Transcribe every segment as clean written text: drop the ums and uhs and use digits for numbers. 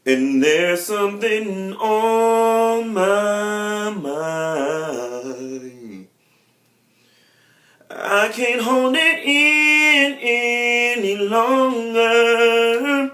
And there's something on my mind. I can't hold it in any longer.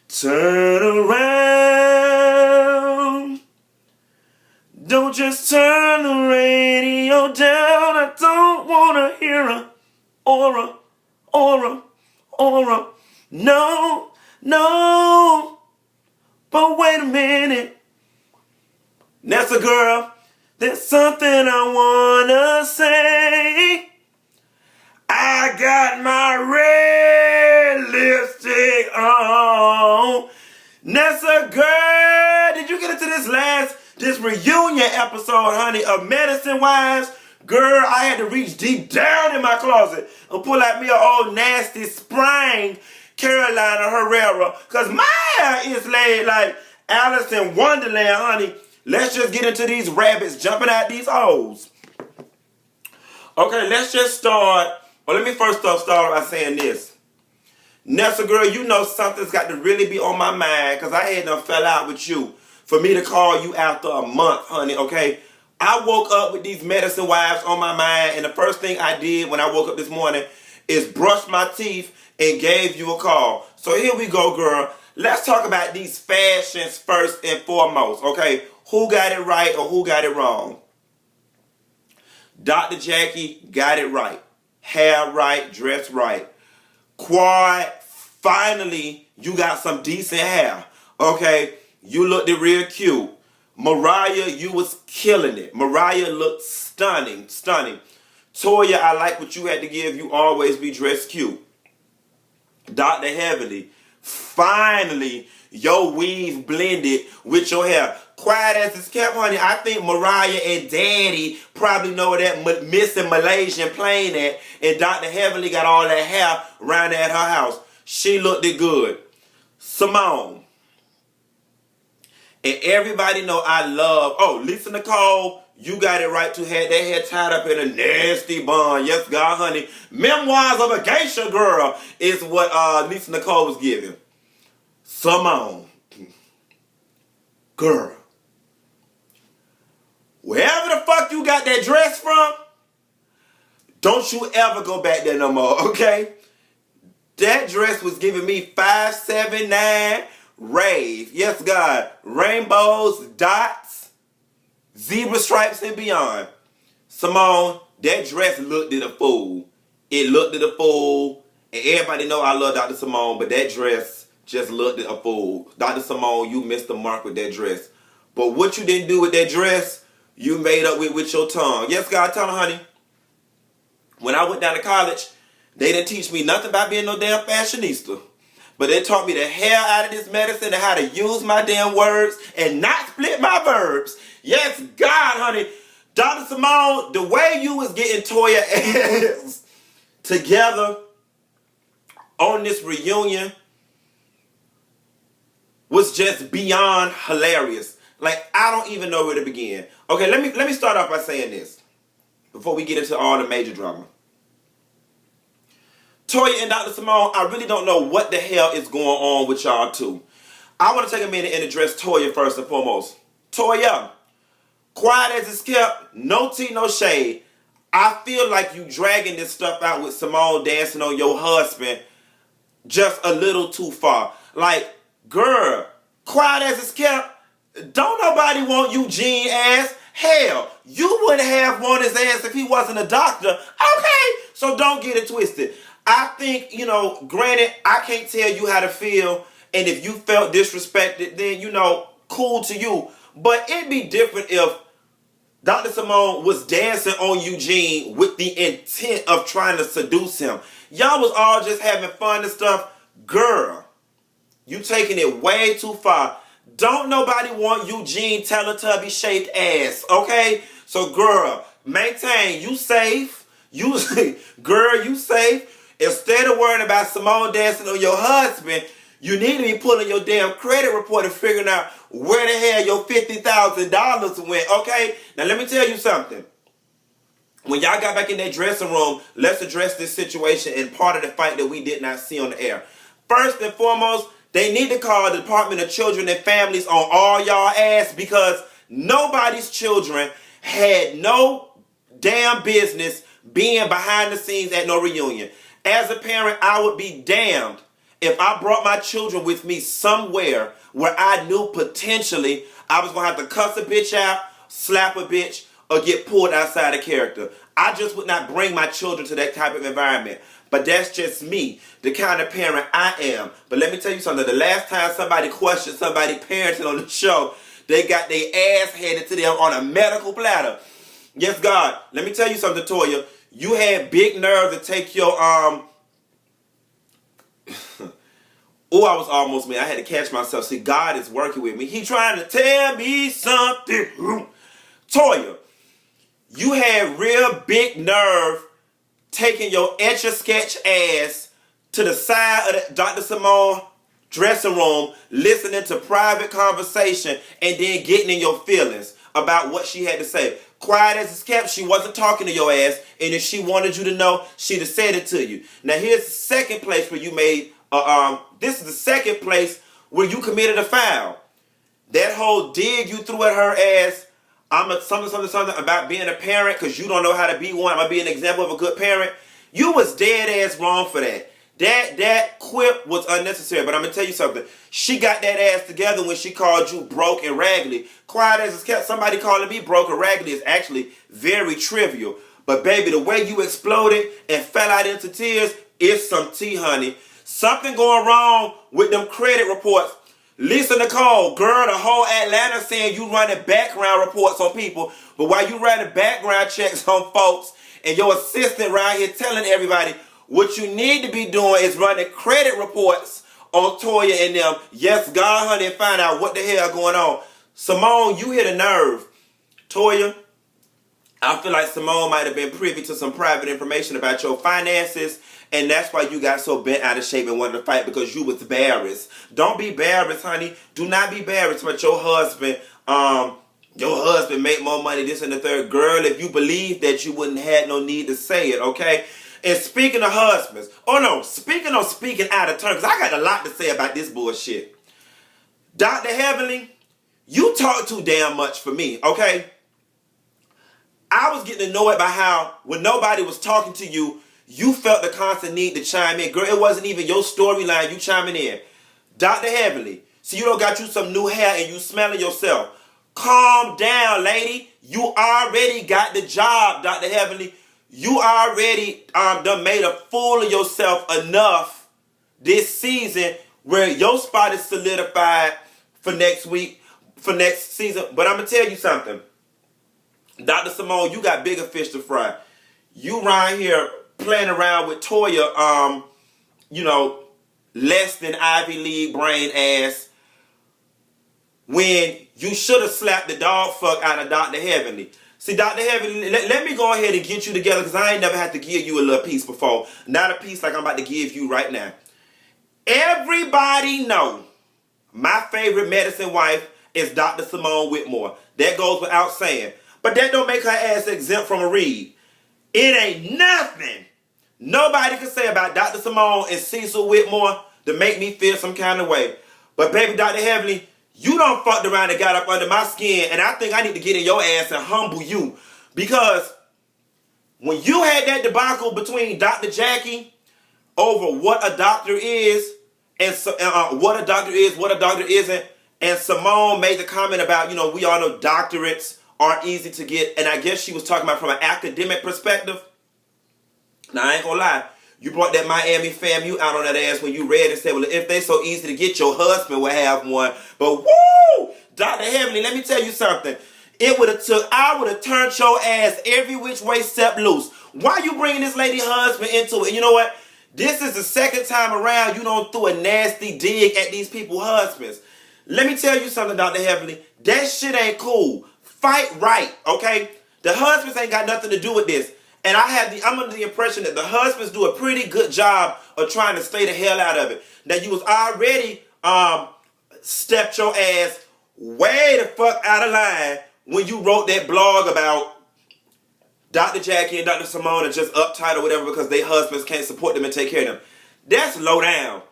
Turn around. Don't just turn the radio down. I don't want to hear a aura. No, no. But wait a minute. That's a girl. There's something I wanna say. I got my red lipstick on. That's a girl. Did you get into this reunion episode, honey, of Medicine Wives? Girl, I had to reach deep down in my closet and pull out me an old nasty Spring Carolina Herrera. Because my hair is laid like Alice in Wonderland, honey. Let's just get into these rabbits jumping out these holes. Okay, let's just start. Well, let me first start by saying this. Nessa, girl, you know something's got to really be on my mind because I had done fell out with you for me to call you after a month, honey, okay? I woke up with these Medicine Wives on my mind, and the first thing I did when I woke up this morning is brush my teeth and gave you a call. So here we go, girl. Let's talk about these fashions first and foremost, okay? Who got it right or who got it wrong? Dr. Jackie got it right. Hair right, dress right. Quad, finally, you got some decent hair, okay? You looked real cute. Mariah, you was killing it. Mariah looked stunning. Toya, I like what you had to give. You always be dressed cute. Dr. Heavenly, finally, your weave blended with your hair. Quiet as it's kept, honey. I think Mariah and Daddy probably know that missing Malaysian plane at, and Dr. Heavenly got all that hair around at her house. She looked it good. Simone. And everybody know I love, Lisa Nicole, you got it right to have that hair tied up in a nasty bun. Yes, God, honey. Memoirs of a Geisha Girl is what Lisa Nicole was giving. Simone. Girl. Wherever the fuck you got that dress from, don't you ever go back there no more, okay? That dress was giving me 579 rave. Yes, God. Rainbows, dots, zebra stripes, and beyond. Simone, that dress looked at a fool. It looked at a fool. And everybody know I love Dr. Simone, but that dress just looked at a fool. Dr. Simone, you missed the mark with that dress. But what you didn't do with that dress, you made up with your tongue. Yes, God, tell me, honey. When I went down to college, they didn't teach me nothing about being no damn fashionista. But they taught me the hell out of this medicine and how to use my damn words and not split my verbs. Yes, God, honey. Dr. Simone, the way you was getting Toya ass together on this reunion was just beyond hilarious. Like, I don't even know where to begin. Okay, let me start off by saying this before we get into all the major drama. Toya and Dr. Simone, I really don't know what the hell is going on with y'all two. I want to take a minute and address Toya first and foremost. Toya, quiet as it's kept, no tea, no shade. I feel like you dragging this stuff out with Simone dancing on your husband just a little too far. Like, girl, quiet as it's kept, don't nobody want Eugene ass. Hell, you wouldn't have wanted his ass if he wasn't a doctor. Okay, so don't get it twisted. I think, granted, I can't tell you how to feel, and if you felt disrespected, then, cool to you. But it'd be different if Dr. Simone was dancing on Eugene with the intent of trying to seduce him. Y'all was all just having fun and stuff. Girl, you taking it way too far. Don't nobody want Eugene Teletubby shaped ass, okay? So, girl, maintain. You safe. Girl, you safe. Instead of worrying about Simone dancing on your husband, you need to be pulling your damn credit report and figuring out where the hell your $50,000 went, okay? Now, let me tell you something. when y'all got back in that dressing room, let's address this situation and part of the fight that we did not see on the air. First and foremost, they need to call the Department of Children and Families on all y'all ass, because nobody's children had no damn business being behind the scenes at no reunion. As a parent, I would be damned if I brought my children with me somewhere where I knew potentially I was going to have to cuss a bitch out, slap a bitch, or get pulled outside of character. I just would not bring my children to that type of environment. But that's just me, the kind of parent I am. But let me tell you something. The last time somebody questioned somebody parenting on the show, they got their ass handed to them on a medical platter. Yes, God. Let me tell you something, Toya. You had big nerve to take your, Oh, I was almost mad. I had to catch myself. See, God is working with me. He trying to tell me something. Toya, you had real big nerve taking your Etch-a-Sketch ass to the side of the Dr. Simone dressing room, listening to private conversation, and then getting in your feelings about what she had to say. Quiet as it's kept, she wasn't talking to your ass, and if she wanted you to know, she'd have said it to you. Now here's the second place where you made, this is the second place where you committed a foul. That whole dig you threw at her ass, something about being a parent because you don't know how to be one. I'm going to be an example of a good parent. You was dead ass wrong for that. That quip was unnecessary. But I'm going to tell you something. She got that ass together when she called you broke and raggedy. Quiet as it's kept, somebody calling me broke or raggedy is actually very trivial. But baby, the way you exploded and fell out into tears is some tea, honey. Something going wrong with them credit reports. Lisa Nicole, girl, the whole Atlanta saying you running background reports on people, but while you running background checks on folks and your assistant right here telling everybody what you need to be doing is running credit reports on Toya and them. Yes, God, honey, and find out what the hell going on. Simone, you hit a nerve. Toya, I feel like Simone might have been privy to some private information about your finances, and that's why you got so bent out of shape and wanted to fight, because you was embarrassed. Don't be embarrassed, honey. Do not be embarrassed about your husband. Your husband make more money, this and the third. Girl, if you believe that, you wouldn't have no need to say it, okay? And speaking of husbands, speaking out of turn, because I got a lot to say about this bullshit. Dr. Heavenly, you talk too damn much for me, okay? I was getting annoyed by how, when nobody was talking to you, you felt the constant need to chime in. Girl, it wasn't even your storyline, you chiming in. Dr. Heavenly, so you don't got you some new hair and you smelling yourself. Calm down, lady. You already got the job, Dr. Heavenly. You already done made a fool of yourself enough this season where your spot is solidified for next season. But I'm going to tell you something. Dr. Simone, you got bigger fish to fry. You right here playing around with Toya, less than Ivy League brain ass, when you should have slapped the dog fuck out of Dr. Heavenly. See, Dr. Heavenly, let me go ahead and get you together, because I ain't never had to give you a little piece before. Not a piece like I'm about to give you right now. Everybody know my favorite medicine wife is Dr. Simone Whitmore. That goes without saying. But that don't make her ass exempt from a read. It ain't nothing nobody can say about Dr. Simone and Cecil Whitmore to make me feel some kind of way. But baby, Dr. Heavenly, you done fucked around and got up under my skin, and I think I need to get in your ass and humble you. Because when you had that debacle between Dr. Jackie over what a doctor is, and what a doctor is, what a doctor isn't, and Simone made the comment about, we all know doctorates aren't easy to get, and I guess she was talking about from an academic perspective. Now, I ain't gonna lie. You brought that Miami FAMU out on that ass when you read and said, well, if they so easy to get, your husband will have one. But woo! Dr. Heavenly, let me tell you something. I would have turned your ass every which way except loose. Why you bringing this lady husband into it? And you know what? This is the second time around you don't throw a nasty dig at these people's husbands. Let me tell you something, Dr. Heavenly. That shit ain't cool. Fight right, okay? The husbands ain't got nothing to do with this. And I'm under the impression that the husbands do a pretty good job of trying to stay the hell out of it. Now, you was already stepped your ass way the fuck out of line when you wrote that blog about Dr. Jackie and Dr. Simone are just uptight or whatever because their husbands can't support them and take care of them. That's low down.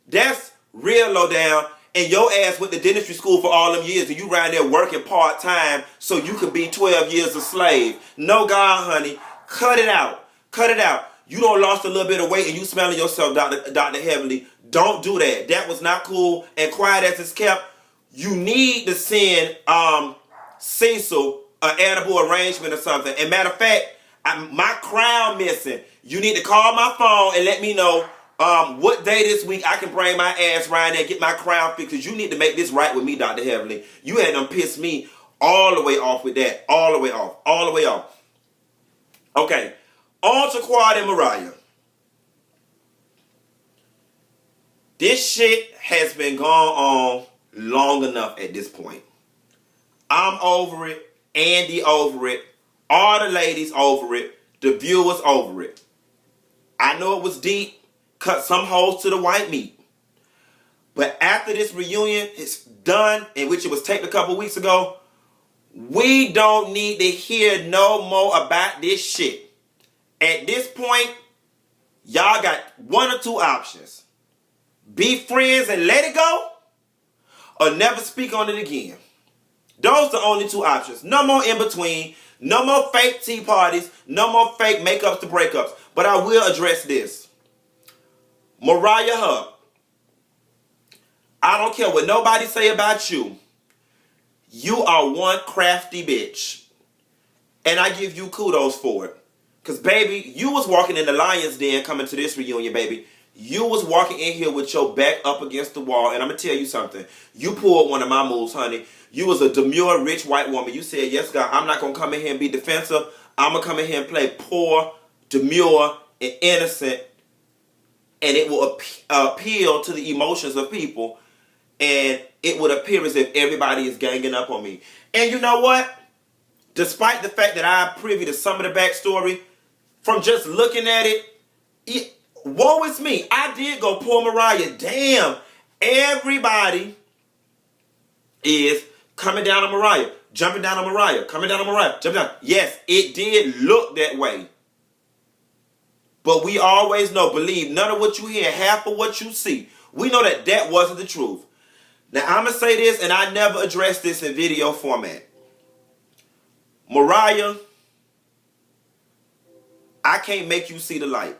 That's real low down. And your ass went to dentistry school for all them years and you around there working part-time so you could be 12 years a slave. No, God, honey. Cut it out. Cut it out. You done lost a little bit of weight and you smelling yourself, Dr. Heavenly. Don't do that. That was not cool. And quiet as it's kept, you need to send Cecil an edible arrangement or something. And matter of fact, my crown missing. You need to call my phone and let me know what day this week I can bring my ass around there and get my crown fixed. Because you need to make this right with me, Dr. Heavenly. You had done pissed me all the way off with that. All the way off. All the way off. Okay. On to Quad and Mariah. This shit has been going on long enough at this point. I'm over it. Andy over it. All the ladies over it. The viewers over it. I know it was deep. Cut some holes to the white meat. But after this reunion is done, in which it was taped a couple weeks ago, we don't need to hear no more about this shit. At this point, y'all got one or two options. Be friends and let it go, or never speak on it again. Those are the only two options. No more in between. No more fake tea parties. No more fake makeups to breakups. But I will address this. Mariah Hub. I don't care what nobody say about you. You are one crafty bitch. And I give you kudos for it. Because, baby, you was walking in the lion's den coming to this reunion, baby. You was walking in here with your back up against the wall. And I'm going to tell you something. You pulled one of my moves, honey. You was a demure, rich white woman. You said, yes, God, I'm not going to come in here and be defensive. I'm going to come in here and play poor, demure, and innocent. And it will appeal to the emotions of people. And it would appear as if everybody is ganging up on me. And you know what? Despite the fact that I'm privy to some of the backstory, from just looking at it, woe is me. I did go pull Mariah. Damn. Everybody is coming down on Mariah. Jumping down on Mariah. Coming down on Mariah. Jumping down. Yes, it did look that way. But we always know, believe none of what you hear, half of what you see. We know that that wasn't the truth. Now, I'm going to say this, and I never addressed this in video format. Mariah, I can't make you see the light.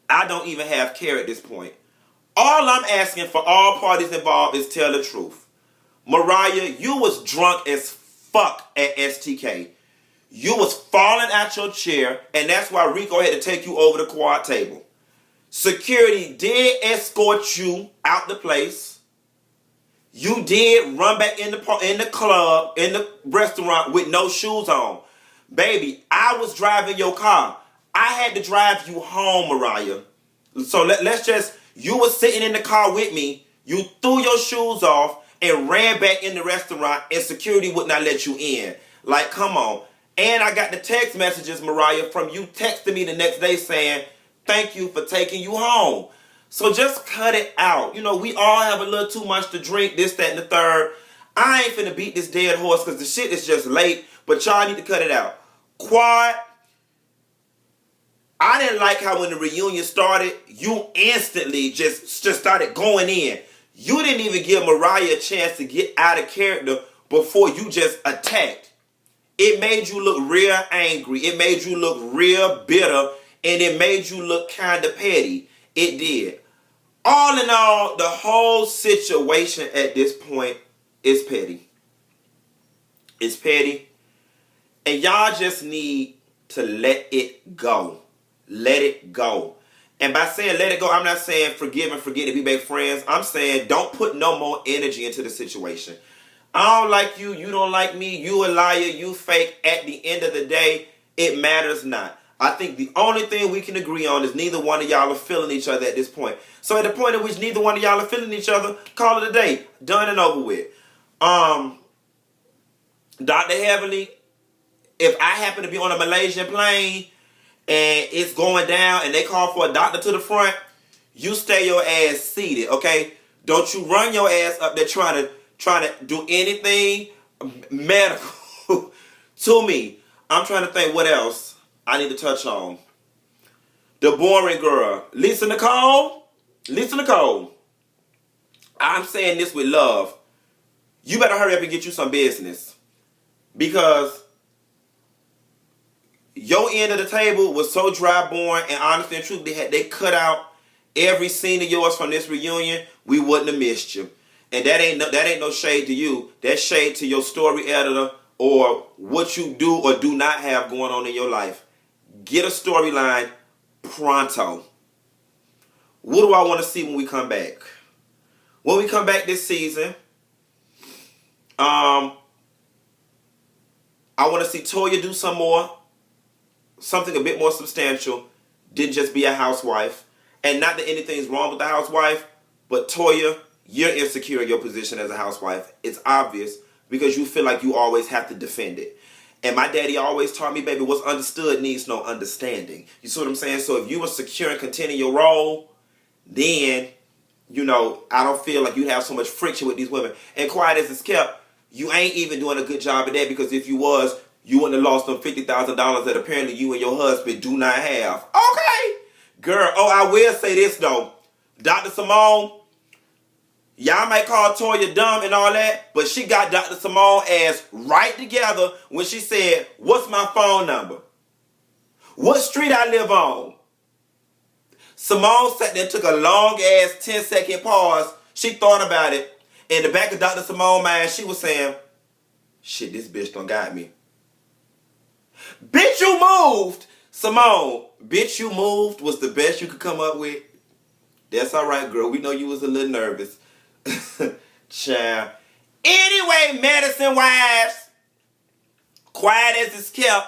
I don't even have care at this point. All I'm asking for all parties involved is tell the truth. Mariah, you was drunk as fuck at STK. You was falling out your chair, and that's why Rico had to take you over the quad table. Security did escort you out the place. You did run back in the club, in the restaurant with no shoes on. Baby, I was driving your car. I had to drive you home, Mariah. So let's just, you were sitting in the car with me. You threw your shoes off and ran back in the restaurant and security would not let you in. Like, come on. And I got the text messages, Mariah, from you texting me the next day saying, thank you for taking you home. So just cut it out. You know, we all have a little too much to drink, this, that, and the third. I ain't finna beat this dead horse because the shit is just late, but y'all need to cut it out. Quad, I didn't like how when the reunion started, you instantly just started going in. You didn't even give Mariah a chance to get out of character before you just attacked. It made you look real angry. It made you look real bitter. And it made you look kind of petty. It did. All in all, the whole situation at this point is petty. It's petty. And y'all just need to let it go. Let it go. And by saying let it go, I'm not saying forgive and forget and be back friends. I'm saying don't put no more energy into the situation. I don't like you. You don't like me. You a liar. You fake. At the end of the day, it matters not. I think the only thing we can agree on is neither one of y'all are feeling each other at this point. So at the point at which neither one of y'all are feeling each other, call it a day. Done and over with. Dr. Heavenly, if I happen to be on a Malaysian plane and it's going down and they call for a doctor to the front, you stay your ass seated, okay? Don't you run your ass up there trying to do anything medical to me. I'm trying to think what else I need to touch on. The boring girl. Lisa Nicole. I'm saying this with love. You better hurry up and get you some business. Because your end of the table was so dry, boring, and honest and true. They cut out every scene of yours from this reunion. We wouldn't have missed you. And that ain't no shade to you. That's shade to your story editor or what you do or do not have going on in your life. Get a storyline pronto. What do I want to see when we come back? When we come back this season, I want to see Toya do something a bit more substantial than just be a housewife. And not that anything's wrong with the housewife, but Toya, you're insecure in your position as a housewife. It's obvious because you feel like you always have to defend it. And my daddy always taught me, baby, what's understood needs no understanding. You see what I'm saying? So if you were secure and continue your role, then, I don't feel like you have so much friction with these women. And quiet as it's kept, you ain't even doing a good job of that, because if you was, you wouldn't have lost them $50,000 that apparently you and your husband do not have. Okay. Girl, I will say this though. Dr. Simone, y'all might call Toya dumb and all that, but she got Dr. Simone ass right together when she said, what's my phone number? What street I live on? Simone sat there and took a long ass 10-second pause. She thought about it. In the back of Dr. Simone's mind, she was saying, shit, this bitch done got me. Bitch, you moved! Simone, bitch, you moved was the best you could come up with. That's alright, girl. We know you was a little nervous. Child. Anyway, medicine wives, quiet as it's kept,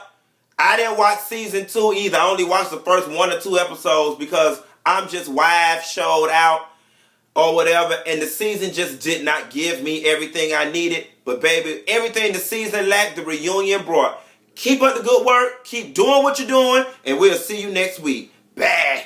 I didn't watch season 2 either. I only watched the first 1 or 2 episodes because I'm just wife showed out or whatever, and the season just did not give me everything I needed. But baby, everything the season lacked, the reunion brought. Keep up the good work, keep doing what you're doing, and we'll see you next week. Bye.